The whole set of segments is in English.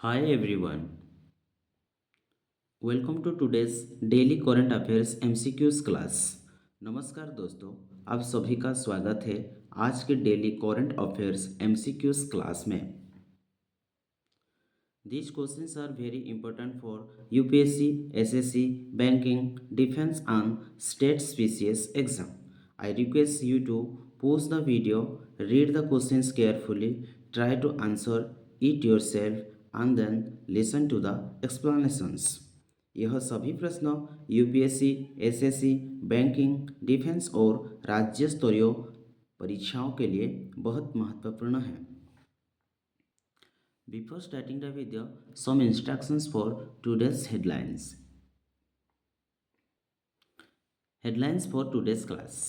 Hi everyone, welcome to today's daily current affairs MCQs class. नमस्कार दोस्तों, आप सभी का स्वागत है आज के daily current affairs MCQs class में। These questions are very important for UPSC, SSC, banking, defense and state species exam. I request you to pause the video, read the questions carefully, try to answer it yourself and then listen to the explanations. यह सभी प्रश्न UPSC, SSC, banking, defence और राज्य स्तरीय परीक्षाओं के लिए बहुत महत्वपूर्ण है। Before starting the video, some instructions for today's headlines. Headlines for today's class.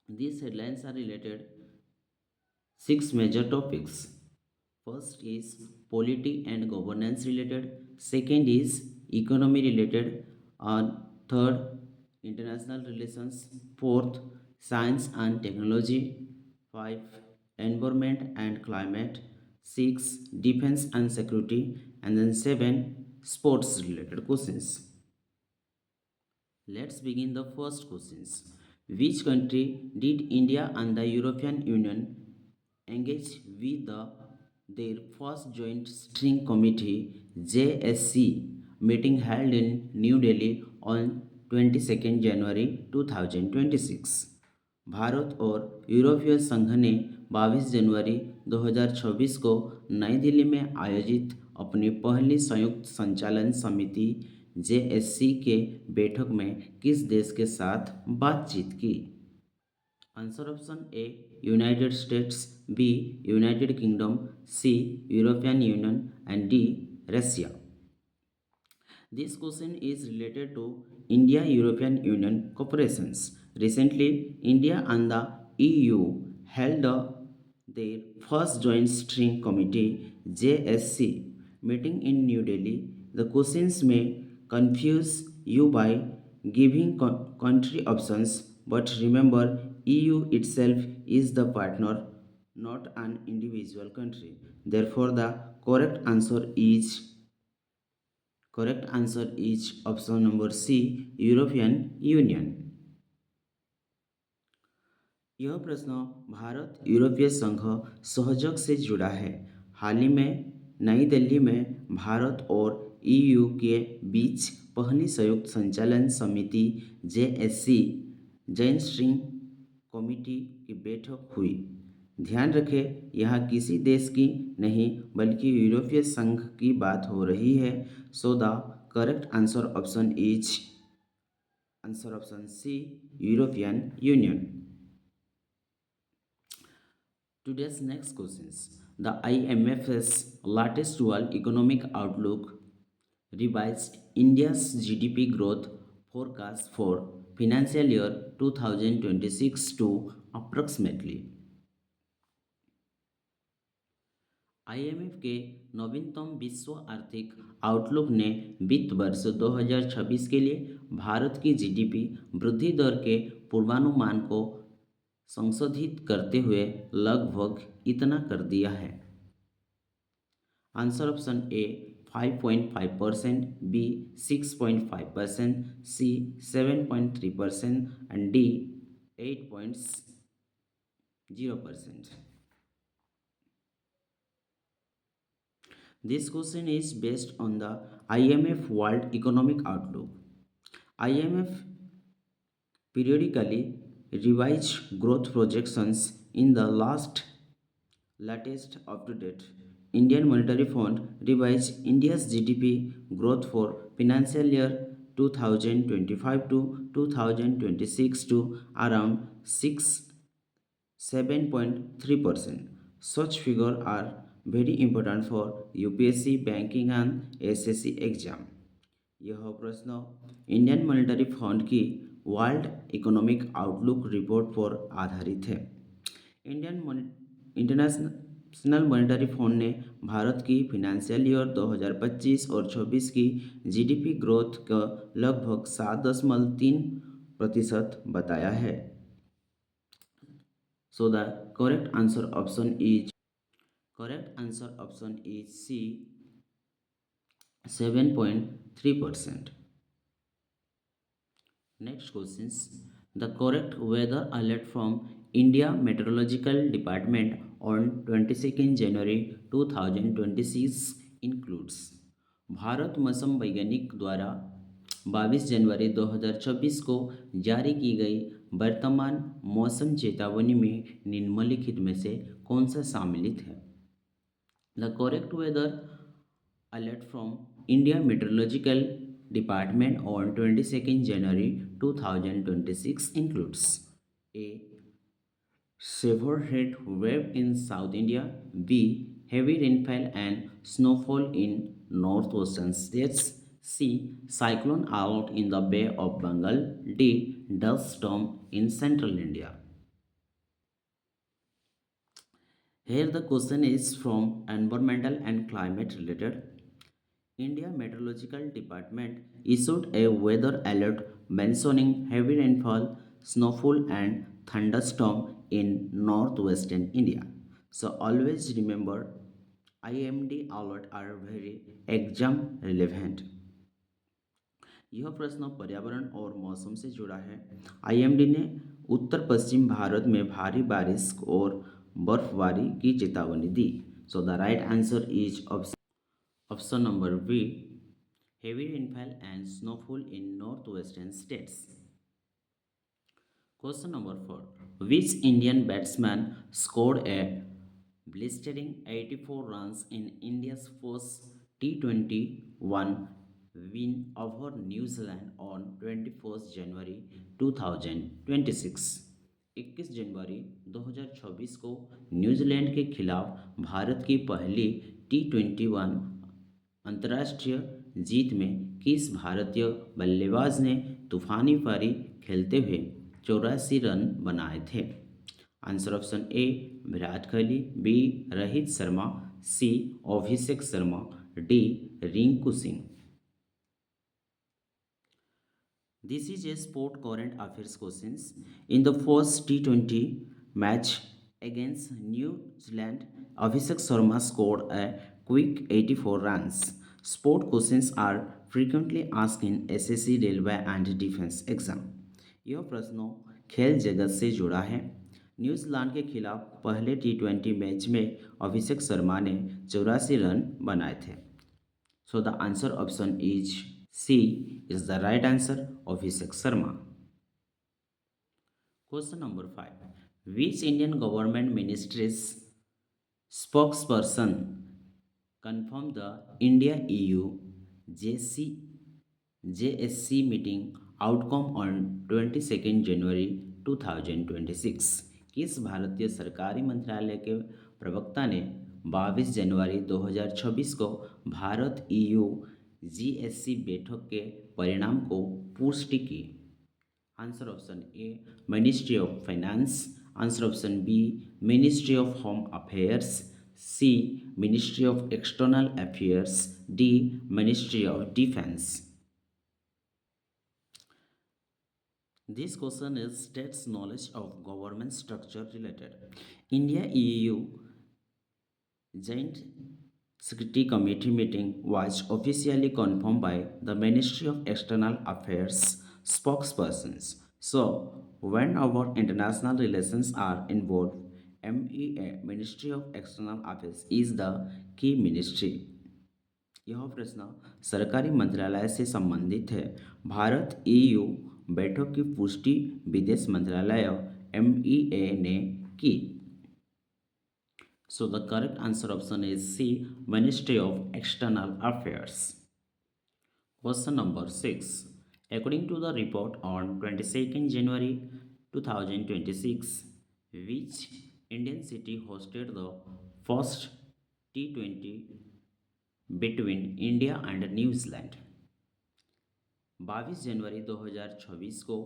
These headlines are related six major topics. First is polity and governance related. Second is economy related. Third, international relations. Fourth, science and technology. Five, environment and climate. Six, defense and security. And then seven, sports related questions. Let's begin the first questions. Which country did India and the European Union engage with their first joint steering committee JSC meeting held in New Delhi on 22nd January 2026? Bharat और यूरोपीय संघ ने 22 जनवरी 2026 को नई दिल्ली में आयोजित अपनी पहली संयुक्त संचालन समिति जेएससी के बैठक में किस देश के साथ बातचीत की? Answer option A United States, B United Kingdom, C European Union and D Russia. This question is related to India-European Union cooperations. Recently, India and the EU held their first joint steering committee (JSC) meeting in New Delhi. The questions may confuse you by giving country options, but remember, EU itself is the partner, not an individual country. Therefore, the correct answer is option number C, European Union. यह प्रश्न भारत यूरोपीय संघ सहयोग से जुड़ा है। हाल ही में नई दिल्ली में भारत और ईयू के बीच पहली संयुक्त संचालन समिति जेएससी जॉइंट स्टीयरिंग कमेटी की बैठक हुई। ध्यान रखें, यहाँ किसी देश की नहीं बल्कि यूरोपीय संघ की बात हो रही है। So the correct answer option is answer option C, European Union. Today's next questions. The IMF's latest World Economic Outlook revised India's GDP growth forecast for financial year 2026 to approximately। IMF के नवीनतम विश्व आर्थिक outlook ने वित्त वर्ष 2026 के लिए भारत की जीडीपी वृद्धि दर के पूर्वानुमान को संशोधित करते हुए लगभग इतना कर दिया है। Answer option A 5.5%, B 6.5%, C 7.3% and D 8.0%। This question is based on the IMF World Economic Outlook. IMF periodically revise growth projections in the latest up-to-date. Indian Monetary Fund revised India's GDP growth for financial year 2025 to 2026 to around 7.3%. Such figures are very important for UPSC, banking and SSC exam. यह प्रश्न Indian monetary fund की world Economic Outlook report पर आधारित है। International Monetary fund ने भारत की financial year 2025 और 26 की जीडीपी ग्रोथ का लगभग 7.3% बताया है। So the correct answer option is C, 7.3%. Next questions. The correct weather alert from India Meteorological Department on 22nd January 2026 includes Bharat मौसम वैज्ञानिक द्वारा 22 जनवरी 2026 को जारी की गई वर्तमान मौसम चेतावनी में निम्नलिखित में से कौन सा सम्मिलित है? The correct weather alert from India Meteorological Department on 22nd January 2026 includes A. Severe heat wave in South India. B. Heavy rainfall and snowfall in northwestern states. C. Cyclone alert in the Bay of Bengal. D. Dust storm in central India. Here the question is from environmental and climate related. India Meteorological Department issued a weather alert mentioning heavy rainfall, snowfall and thunderstorm in northwestern India. So always remember IMD alert are very exam relevant. यह प्रश्न पर्यावरण और मौसम से जुड़ा है। IMD ने उत्तर पश्चिम भारत में भारी बारिश और बर्फबारी की चेतावनी दी। So the right answer is option number B, heavy rainfall and snowfall in northwestern states. Question number 4. Which Indian batsman scored a blistering 84 runs in India's first T21 win over New Zealand on 21st January 2026? 21 जनवरी 2026 को New Zealand के खिलाफ भारत की पहली T21 अंतर्राष्ट्रीय जीत में किस भारतीय बल्लेबाज ने तूफानी पारी खेलते हुए 84 रन बनाए थे? Answer option A Virat Kohli, B Rohit Sharma, C Abhishek Sharma, D Rinku Singh. This is a sport current affairs questions. In the first T20 match against New Zealand, Abhishek Sharma scored a quick 84 runs. Sport questions are frequently asked in SSC, Railway and Defense exam. यह प्रश्न खेल जगत से जुड़ा है। New Zealand के खिलाफ पहले T20 मैच में अभिषेक शर्मा ने 84 रन बनाए थे। So the answer option is C is the right answer, Abhishek Sharma. Question number 5. Which Indian government ministry's spokesperson confirmed the India EU JSC meeting outcome on 22nd January 2026? किस भारतीय सरकारी मंत्रालय के प्रवक्ता ने 22 जनवरी 2026 को भारत EU जीएससी बैठक के परिणाम को पुष्टि की? Answer option A ministry of finance, answer option B ministry of home affairs, C ministry of external affairs, D ministry of defence. This question is states knowledge of government structure related. India EU Joint Security Committee meeting was officially confirmed by the Ministry of External Affairs spokespersons. So, when our international relations are involved, MEA Ministry of External Affairs is the key ministry. यह प्रश्न सरकारी मंत्रालय से संबंधित है। Bharat EU बैठक की पुष्टि विदेश मंत्रालय MEA ने की। So the correct answer option is C, Ministry of External Affairs. Question number 6. According to the report on 22nd January 2026, which Indian city hosted the first T20 between India and New Zealand? 22 जनवरी 2026 को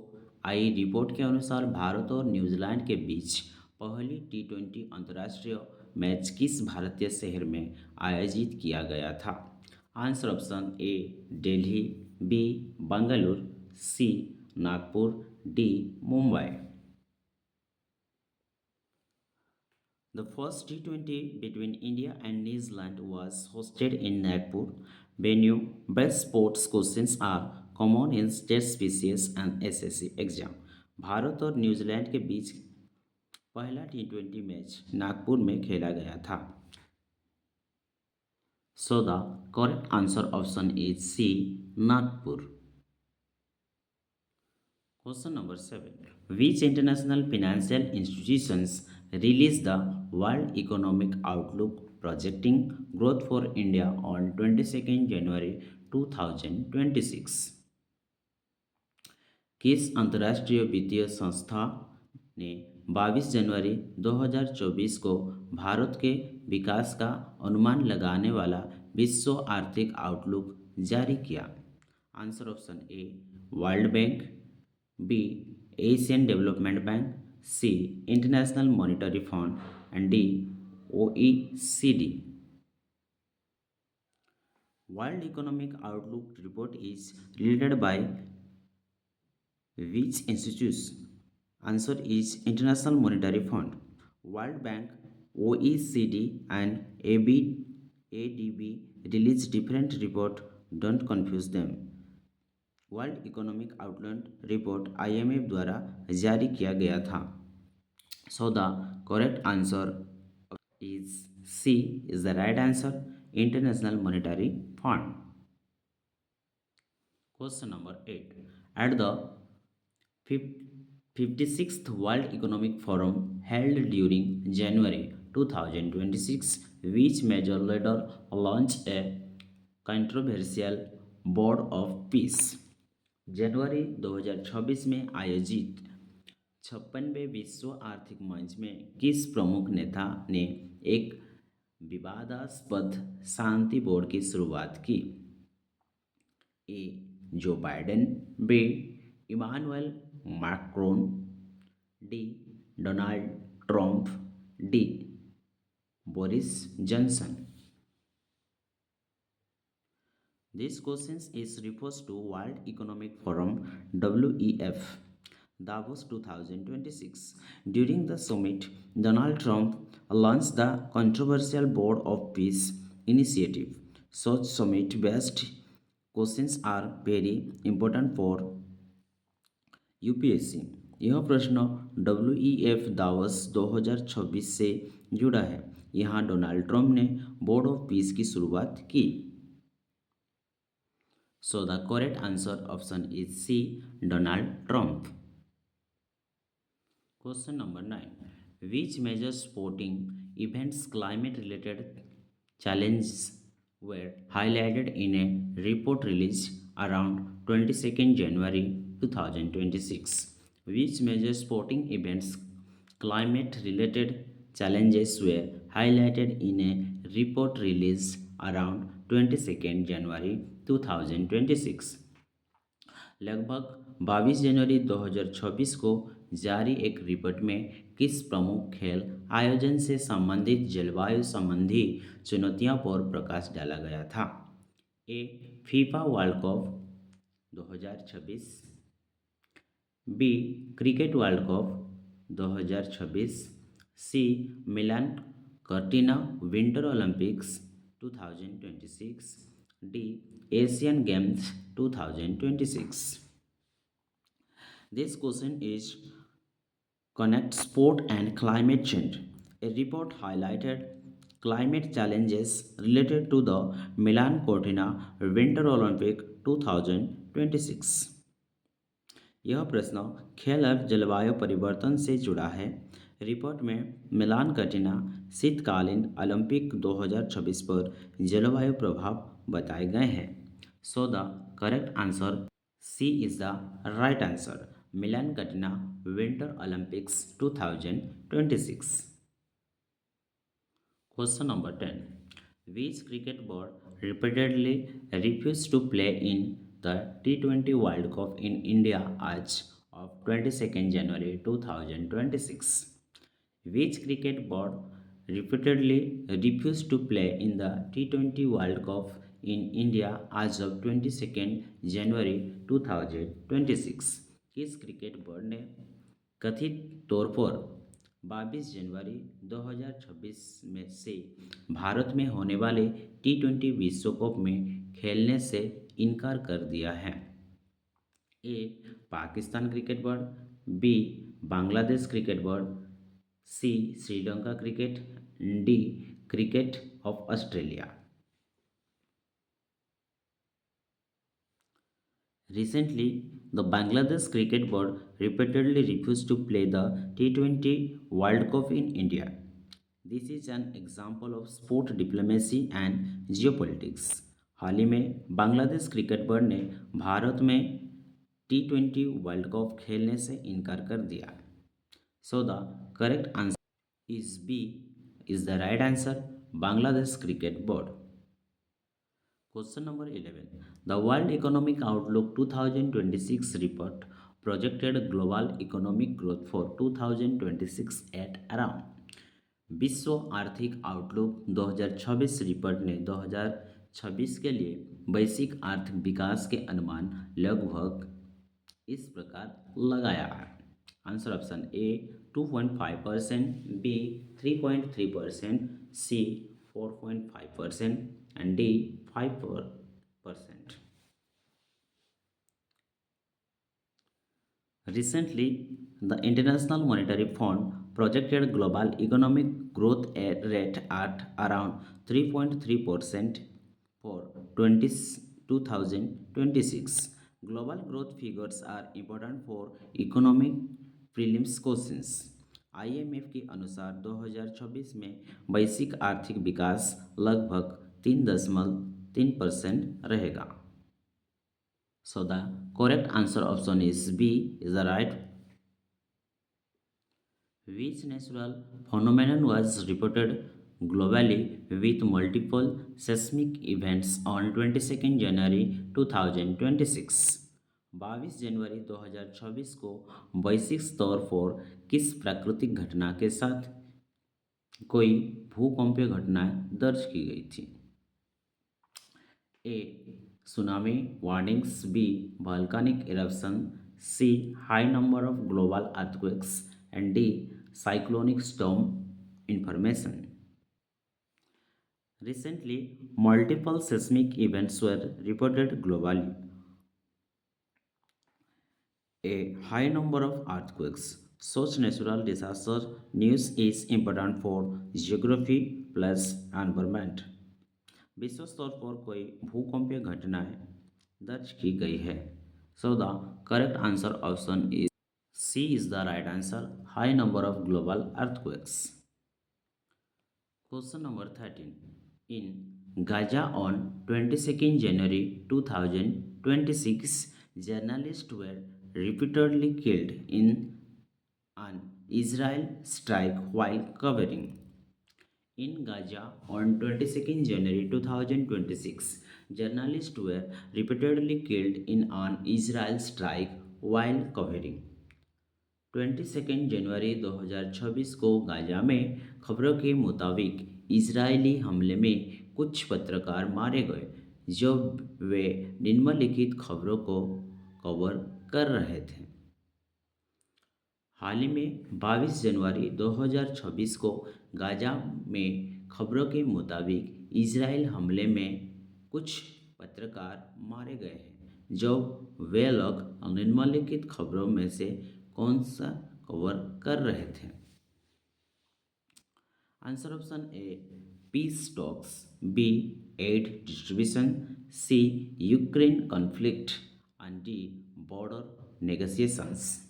आई report के अनुसार भारत और New Zealand के बीच पहली T20 अंतर्राष्ट्रीय match किस भारतीय शहर में आयोजित किया गया था? Answer option A Delhi, B Bengaluru, C Nagpur, D Mumbai. The first T20 between India and New Zealand was hosted in Nagpur, venue best sports questions are common in state species and SSC exam. Bharat और New Zealand के बीच पहला T20 match Nagpur में खेला गया था। So the correct answer option is C, Nagpur. Question number 7. Which international financial institutions released the World Economic Outlook projecting growth for India on 22nd January 2026? किस अंतर्राष्ट्रीय वित्तीय संस्था ने 22 जनवरी 2024 को भारत के विकास का अनुमान लगाने वाला विश्व आर्थिक आउटलुक जारी किया? Answer option A World Bank, B Asian Development Bank, C International Monetary Fund and D OECD. World Economic Outlook report is related by which institution? Answer is International Monetary Fund. World Bank, OECD and ADB release different report. Don't confuse them. World Economic Outlook report IMF द्वारा जारी किया गया था। So the correct answer is C is the right answer, International Monetary Fund. Question number 8. At the 56th World Economic Forum held during January 2026, which major leader launched a controversial Board of Peace? जनवरी 2026 में आयोजित 56वें विश्व आर्थिक मंच में किस प्रमुख नेता ने एक विवादास्पद शांति बोर्ड की शुरुआत की? A Joe Biden, B Emmanuel Macron, D Donald Trump, D Boris Johnson. This question is refers to World Economic Forum WEF Davos 2026. During the summit, Donald Trump launched the controversial Board of Peace initiative. Such summit-based questions are very important for UPSC. यह प्रश्न WEF Davos 2026 से जुड़ा है। यहाँ Donald Trump ने board of peace की शुरुआत की। So the correct answer option is C, Donald Trump. Question number 9. Which major sporting events climate-related challenges were highlighted in a report released around 22nd January 2026? Which major sporting events climate-related challenges were highlighted in a report released around 22nd January 2026? लगभग 22 जनवरी 2026 को जारी एक report में किस प्रमुख खेल आयोजन से संबंधित जलवायु संबंधी चुनौतियों पर प्रकाश डाला गया था? A FIFA World Cup 2026, B cricket World Cup 2026, C Milan Cortina Winter Olympics 2026, D Asian Games 2026. This question is connect sport and climate change. A report highlighted climate challenges related to the Milan Cortina Winter Olympic 2026. यह प्रश्न खेल और जलवायु परिवर्तन से जुड़ा है। Report में मिलान कर्टिना शीतकालीन ओलंपिक 2026 पर जलवायु प्रभाव बताए गए हैं। So the correct answer C is the right answer, Milan Cortina Winter Olympics 2026. Question number 10. Which cricket board repeatedly refused to play in the T20 World Cup in India as of 22nd January 2026? Which cricket board repeatedly refused to play in the T20 World Cup in India as of 22nd January 2026? किस cricket board ने कथित तौर पर 22 जनवरी 2026 में से भारत में होने वाले T20 विश्व कप में खेलने से इनकार कर दिया है। A Pakistan cricket board, B Bangladesh cricket board, C Sri Lanka cricket, D cricket of Australia. Recently, the Bangladesh Cricket Board repeatedly refused to play the T20 World Cup in India. This is an example of sport diplomacy and geopolitics. हाल ही में Bangladesh cricket board ने भारत में T20 world cup खेलने से इनकार कर दिया। So the correct answer is B is the right answer, Bangladesh cricket Board. Question number 11. The World Economic Outlook 2026 report projected global economic growth for 2026 at around। विश्व आर्थिक outlook 2026 report ने 2026 के लिए वैश्विक आर्थिक विकास के अनुमान लगभग इस प्रकार लगाया है। Answer option A 2.5%, B 3.3%, C 4.5% and D 5%. Recently, the International Monetary Fund projected global economic growth rate at around 3.3% for 2026. Global growth figures are important for economic prelims questions। IMF के अनुसार 2026 में वैश्विक आर्थिक विकास लगभग 3.3% रहेगा। So the correct answer option is B is the right। Which natural phenomenon was reported globally with multiple seismic events on 22nd January 2026? 22 जनवरी 2026 को वैश्विक स्तर पर किस प्राकृतिक घटना के साथ कोई भूकंपीय घटनाएं दर्ज की गई थी? A tsunami warnings, B volcanic eruption, C high number of global earthquakes and D cyclonic storm information. Recently, multiple seismic events were reported globally. A high number of earthquakes. Such natural disaster news is important for geography plus environment। विश्व स्तर पर कोई भूकंपीय घटनाएं दर्ज की गई है। So the correct answer option is C is the right answer, high number of global earthquakes. Question number 13। In Gaza on 22nd January 2026 journalists were repeatedly killed in an Israel strike while covering। In Gaza on 22nd January 2026, journalists were repeatedly killed in an Israel strike while covering। 22 जनवरी 2026 को Gaza में खबरों के मुताबिक Israeli हमले में कुछ पत्रकार मारे गए जब वे निम्नलिखित खबरों को कवर कर रहे थे। हाल ही में 22 जनवरी 2026 को गाजा में खबरों के मुताबिक इजराइल हमले में कुछ पत्रकार मारे गए हैं जब वे लोग निम्नलिखित खबरों में से कौन सा कवर कर रहे थे? Answer option A peace talks, B aid distribution, C Ukraine conflict and D border negotiations.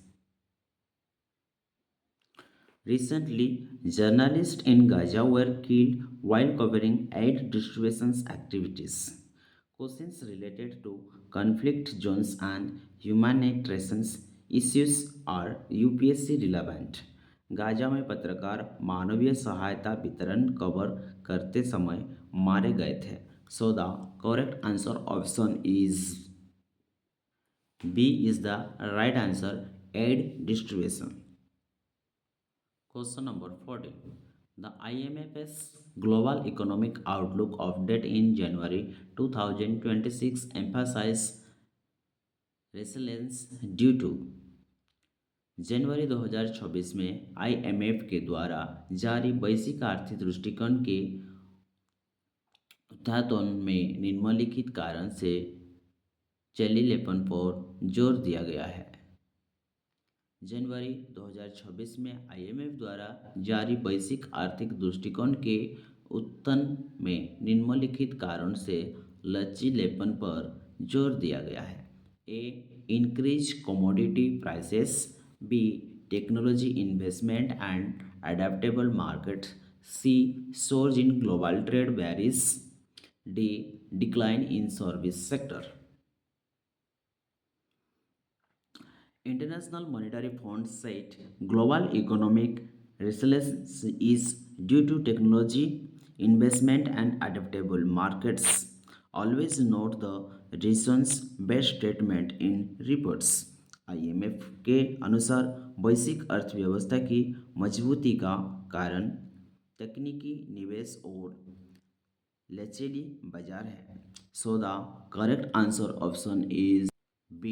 Recently, journalists in Gaza were killed while covering aid distribution activities। Questions related to conflict zones and humanitarian issues are UPSC relevant। Gaza में पत्रकार मानवीय सहायता वितरण cover करते समय मारे गए थे। So the correct answer option is B is the right answer, aid distribution। Question number 14. The IMF's Global Economic Outlook update in January 2026 emphasized resilience due to जनवरी 2026 में आईएमएफ के द्वारा जारी वैश्विक आर्थिक दृष्टिकोण के ऊर्ध्वतन में निम्नलिखित कारण से चलीलेपन पर जोर दिया गया है। जनवरी 2026 में आईएमएफ द्वारा जारी वैश्विक आर्थिक दृष्टिकोण के उत्तन में निम्नलिखित कारण से लचीलेपन पर जोर दिया गया है। A increase commodity prices, B technology investment and adaptable market, C surge in global trade barriers, D decline in service sector. International Monetary Fund said global economic resilience is due to technology, investment, and adaptable markets. Always note the reasons based statement in reports. IMF के अनुसार वैश्विक अर्थव्यवस्था की मजबूती का कारण तकनीकी निवेश और लचीली बाजार है। So the correct answer option is B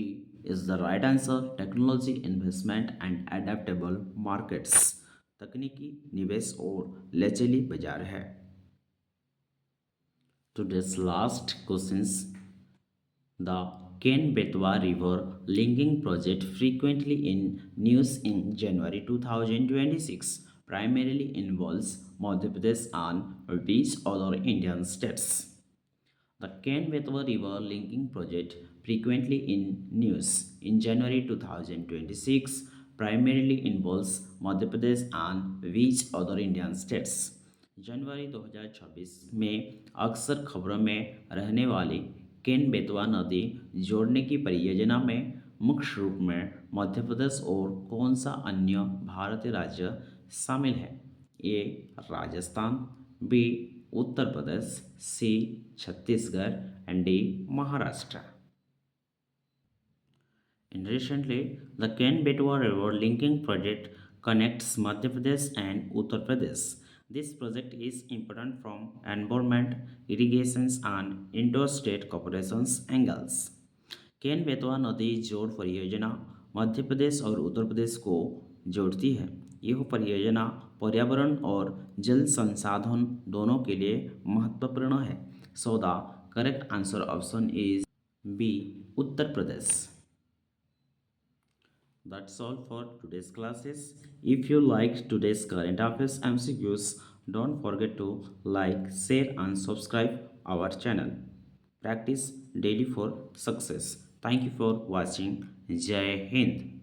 is the right answer. Technology investment and adaptable markets. तकनीकी निवेश और लचीली बाजार है। Today's last questions. The Ken-Betwa River linking project frequently in news in January 2026 primarily involves Madhya Pradesh and which other Indian states? The Ken-Betwa River linking project frequently in news in January 2026 primarily involves Madhya Pradesh and which other Indian states? जनवरी 2026 में अक्सर खबरों में रहने वाली केन बेतवा नदी जोड़ने की परियोजना में मुख्य रूप में मध्य प्रदेश और कौन सा अन्य भारतीय राज्य शामिल है? A Rajasthan, B Uttar Pradesh, C Chhattisgarh and D Maharashtra. And recently, the Ken-Betwa River linking project connects Madhya Pradesh and Uttar Pradesh. This project is important from environment, irrigations and interstate cooperations angles. Ken Betwa नदी जोड़ परियोजना मध्य प्रदेश और उत्तर प्रदेश को जोड़ती है। यह परियोजना पर्यावरण और जल संसाधन दोनों के लिए महत्वपूर्ण है। So the correct answer option is B Uttar Pradesh. That's all for today's classes. If you liked today's current affairs MCQs, don't forget to like, share and subscribe our channel. Practice daily for success. Thank you for watching. Jai Hind.